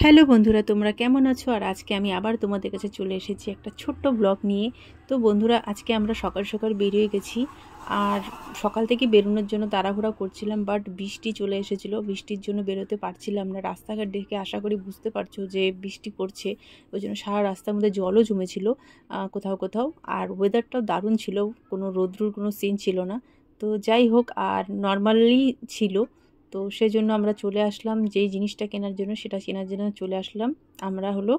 Hello বন্ধুরা, তোমরা কেমন আছো? আর আজকে আমি আবার তোমাদের কাছে চলে এসেছি একটা ছোট্ট ব্লগ নিয়ে। তো বন্ধুরা, আজকে আমরা সকাল সকাল বেরিয়ে গেছি। আর সকাল থেকে বেরোনোর জন্য তাড়াহুড়া করছিলাম, বাট বৃষ্টি চলে এসেছিলো। বৃষ্টির জন্য বেরোতে পারছিলাম না। রাস্তাঘাট দেখে আশা করি বুঝতে পারছো যে বৃষ্টি পড়ছে, ওই জন্য সারা রাস্তার মধ্যে জলও জমেছিল কোথাও কোথাও। আর ওয়েদারটাও দারুণ ছিল, কোনো রোদ্রুর কোনো সিন ছিল না। তো যাই হোক, আর নর্মালি ছিল। তো সেজন্য আমরা চলে আসলাম যেই জিনিসটা কেনার জন্য, সেটা কেনার জন্য চলে আসলাম আমরা হলো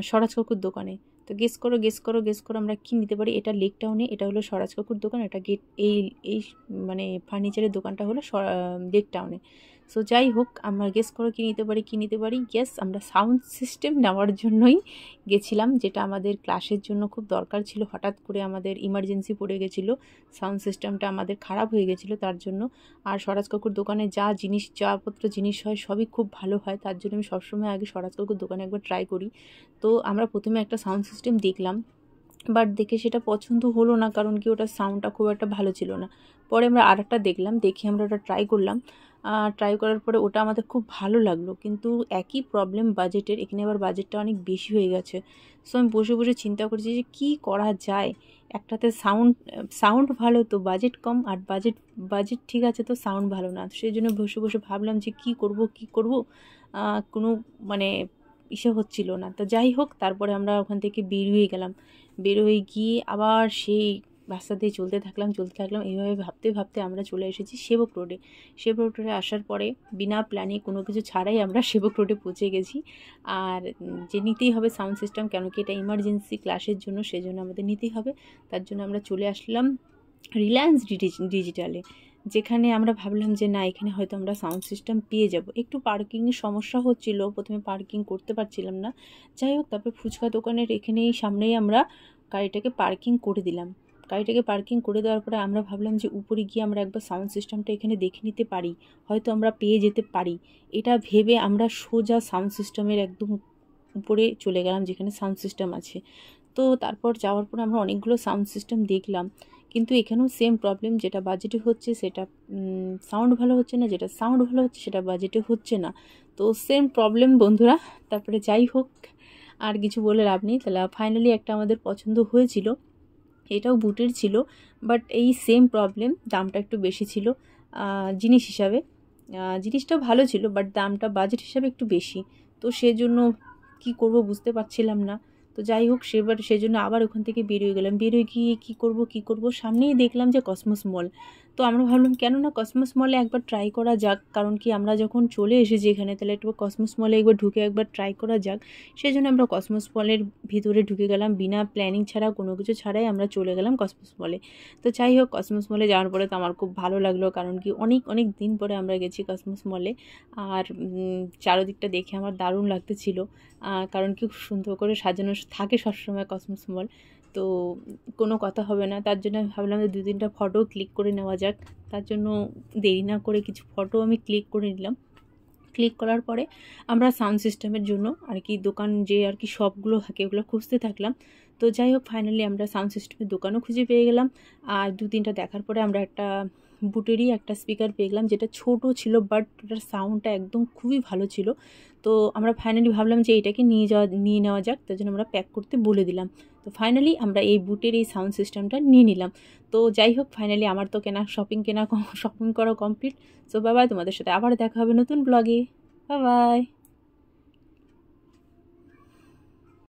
স্বরাজ কাকুর দোকানে। তো গেস করো গেস করো গেস করো আমরা কী নিতে পারি। এটা লেক টাউনে, এটা হলো স্বরাজ কাকুর দোকান। এটা গেট এই এই মানে ফার্নিচারের দোকানটা হলো লেক টাউনে। সো যাই হোক, আমরা গেস করো কী নিতে পারি কী নিতে পারি। গেস, আমরা সাউন্ড সিস্টেম নেওয়ার জন্যই গেছিলাম, যেটা আমাদের ক্লাসের জন্য খুব দরকার ছিল। হঠাৎ করে আমাদের ইমার্জেন্সি পড়ে গেছিলো, সাউন্ড সিস্টেমটা আমাদের খারাপ হয়ে গেছিলো তার জন্য। আর স্বরাজ কাকুর দোকানে যাপত্র জিনিস হয় সবই খুব ভালো হয়, তার জন্য আমি সবসময় আগে স্বরাজ কাকুর দোকানে একবার ট্রাই করি। তো আমরা প্রথমে একটা সাউন্ড সিস্টেম দেখলাম, বাট দেখে সেটা পছন্দ হলো না, কারণ কি ওটার সাউন্ডটা খুব একটা ভালো ছিল না। পরে আমরা আরেকটা দেখলাম, দেখে আমরা ওটা ট্রাই করলাম। ট্রাই করার পরে ওটা আমাদের খুব ভালো লাগলো, কিন্তু একই প্রবলেম বাজেটের। এখানে আবার বাজেটটা অনেক বেশি হয়ে গেছে। সো আমি বসে বসে চিন্তা করছি যে কী করা যায়। একটাতে সাউন্ড ভালো তো বাজেট কম, আর বাজেট ঠিক আছে তো সাউন্ড ভালো না। সেই জন্য বসে বসে ভাবলাম যে কী করব। কোনো মানে হচ্ছিল না। তো যাই হোক, তারপরে আমরা ওখান থেকে বেরিয়ে গেলাম। বেরোয় গিয়ে আবার সেই রাস্তা দিয়ে চলতে থাকলাম। এইভাবে ভাবতে ভাবতে আমরা চলে এসেছি সেবক রোডে। সেবক রোডে আসার পরে বিনা প্ল্যানে কোনো কিছু ছাড়াই আমরা সেবক রোডে পৌঁছে গেছি। আর যে নিতেই হবে সাউন্ড সিস্টেম, কেন কি এটা ইমার্জেন্সি ক্লাসের জন্য, সেজন্য আমাদের নিতেই হবে। তার জন্য আমরা চলে আসলাম রিলায়েন্স ডিজিটালে, যেখানে আমরা ভাবলাম যে না, এখানে হয়তো আমরা সাউন্ড সিস্টেম পেয়ে যাব। একটু পার্কিংয়ের সমস্যা হচ্ছিল, প্রথমে পার্কিং করতে পারছিলাম না। যাই হোক, তারপর ফুচকা দোকানের এখানেই সামনেই আমরা গাড়িটাকে পার্কিং করে দিলাম। গাড়িটাকে পার্কিং করে দেওয়ার পরে আমরা ভাবলাম যে উপরে গিয়ে আমরা একবার সাউন্ড সিস্টেমটা এখানে দেখে নিতে পারি, হয়তো আমরা পেয়ে যেতে পারি। এটা ভেবে আমরা সোজা সাউন্ড সিস্টেমের একদম উপরে চলে গেলাম, যেখানে সাউন্ড সিস্টেম আছে। তো তারপর যাওয়ার পর আমরা অনেকগুলো সাউন্ড সিস্টেম দেখলাম, কিন্তু এখানেও সেম প্রবলেম, যেটা বাজেটে হচ্ছে সেটা সাউন্ড ভালো হচ্ছে না, যেটা সাউন্ড ভালো হচ্ছে সেটা বাজেটে হচ্ছে না। তো সেম প্রবলেম বন্ধুরা। তারপরে যাই হোক, আর কিছু বলে লাভ নেই। তাহলে ফাইনালি একটা আমাদের পছন্দ হয়েছিল, এটাও বুটের ছিল, বাট এই সেম প্রবলেম, দামটা একটু বেশি ছিল জিনিস হিসাবে। জিনিসটাও ভালো ছিল, বাট দামটা বাজেট হিসাবে একটু বেশি। তো সেজন্য কি করব বুঝতে পারছিলাম না। তো যাই হোক, সেজন্য আবার ওখান থেকে বেরিয়ে গেলাম। বেরিয়ে গিয়ে কী করব, সামনেই দেখলাম যে কসমস মল। তো আমরা ভাবলাম কেন না কসমস মলে একবার ট্রাই করা যাক, কারণ কি আমরা যখন চলে এসেছি এখানে, তাহলে একটু কসমস মলে একবার ঢুকে একবার ট্রাই করা যাক। সেই জন্য আমরা কসমস মলের ভিতরে ঢুকে গেলাম, বিনা প্ল্যানিং ছাড়া, কোনো কিছু ছাড়াই আমরা চলে গেলাম কসমস মলে। তো যাই হোক, কসমস মলে যাওয়ার পরে তো আমার খুব ভালো লাগলো, কারণ কি অনেক দিন পরে আমরা গেছি কসমস মলে। আর চারদিকটা দেখে আমার দারুণ লাগতেছিল, কারণ কি খুব সুন্দর করে সাজানো থাকে সবসময় কসমস মল। তো কোনো কথা হবে না, তার জন্য আমি ভাবলাম যে 2-3টা ফটো ক্লিক করে নেওয়া যাক। তার জন্য দেরি না করে কিছু ফটো আমি ক্লিক করে নিলাম। ক্লিক করার পরে আমরা সাউন্ড সিস্টেমের জন্য আর কি দোকান যে আর কি শপগুলো থাকে ওগুলো খুঁজতে থাকলাম। তো যাই হোক, ফাইনালি আমরা সাউন্ড সিস্টেমের দোকানও খুঁজে পেয়ে গেলাম। আর 2-3টা দেখার পরে আমরা একটা বুটেরই একটা স্পিকার পেয়ে গেলাম, যেটা ছোট ছিল, বাট ওটার সাউন্ডটা একদম খুবই ভালো ছিল। তো আমরা ফাইনালি ভাবলাম যে এটাকে নিয়ে নেওয়া যাক, তার জন্য আমরা প্যাক করতে বলে দিলাম। তো ফাইনালি আমরা এই বুটের এই সাউন্ড সিস্টেমটা নিয়ে নিলাম। তো যাই হোক, ফাইনালি আমার তো শপিং করা কমপ্লিট। সো বাই বাই, তোমাদের সাথে আবার দেখা হবে নতুন ব্লগে। Bye bye.